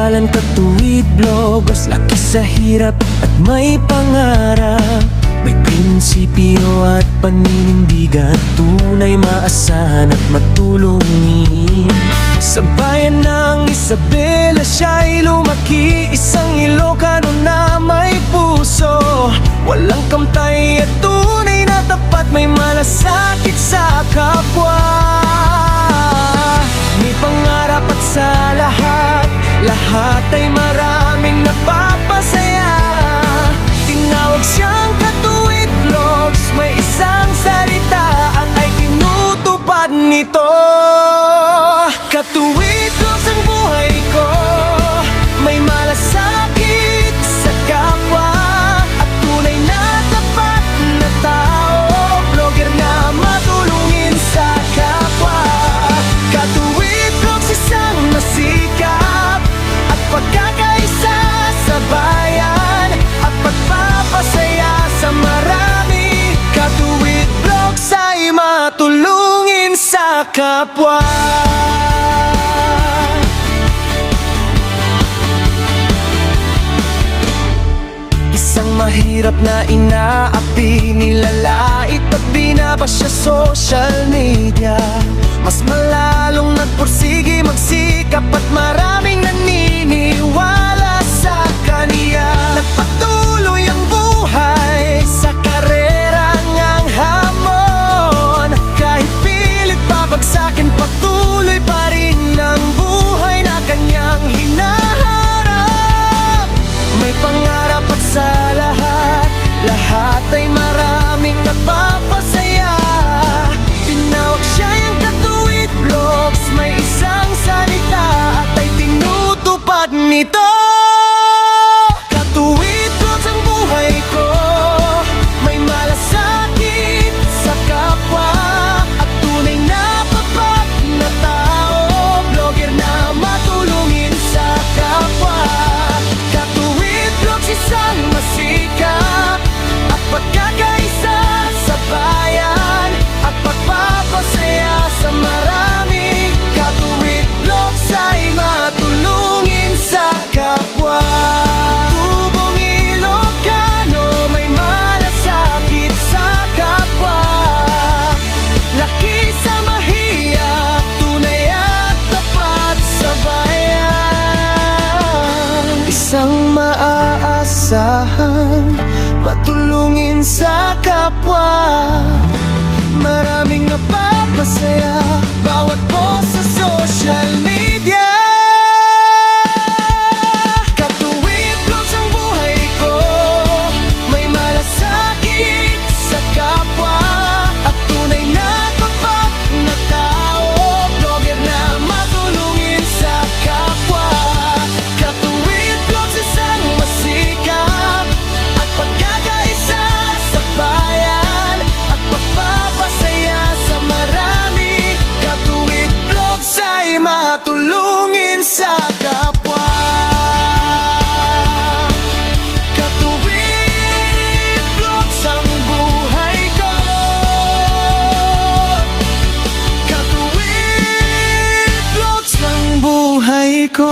pangalan Katuwid Vlogs, laki sa hirap at may pangarap. May prinsipyo at paninindigan, tunay maasahan at matulungin. Sa bayan ng Isabela siya'y lumaki, isang Ilocano na may puso. Walang kamtay at tunay na tapat, may malasakit sa kapwa. May pangarap at sa lahat, lahat ay maraming napapasaya. Tinawag siyang Katuwid Vlogs, may isang salita at ay tinutupad nito. Katuwid Vlogs ang buhay ko, may malasakit sa kapwa at tunay na tapat na tao, vlogger na matulungin sa kapwa. Katuwid Vlogs, isang masikap at pagkakaisa sa bayan at pagpapasaya sa marami. Katuwid Vlogs ay matulungin sa kapwa. Isang mahirap na inaapi, nilalait at binaba siya social media. Mas malalong nagpursige magsikap at maraming naniniwala sa kaniya. Nagpatuloy ang buhay sa karerang ang hamon. Kahit pilit pabagsakin, patuloy pa rin ang buhay na kanyang hinaharap. May pangarap at sa lahat, lahat ay maraming nagpapasaya. Tinawag siya yung Katuwid Vlogs, may isang salita at ay tinutupad nito. Katuwid Vlogs ang buhay ko, may malasakit sa kapwa at tunay na tapat na tao, vlogger na matulungin sa kapwa. Katuwid Vlogs, isang masikap at pagkakaisa sa bayan at pagpapasaya sa marami. Katuwid Vlogs ay matulungin sa kapwa. Tubong Ilocano, may malasakit sa kapwa. Laki sa mahirap, tunay at tapat sa bayan. Isang maaasahan, matulungin sa kapwa. Maraming napapasaya, bawat post sa social media. Katuwid Vlogs ang buhay ko, may malasakit sa kapwa at tunay na tapat na tao, vlogger na matulungin sa kapwa. Katuwid Vlogs, isang masikap at pagkakaisa sa bayan at pagpapasaya sa marami. Katuwid Vlogs ay matulungin sa kapwa. Katuwid Vlogs ang buhay ko, Katuwid Vlogs ang buhay ko.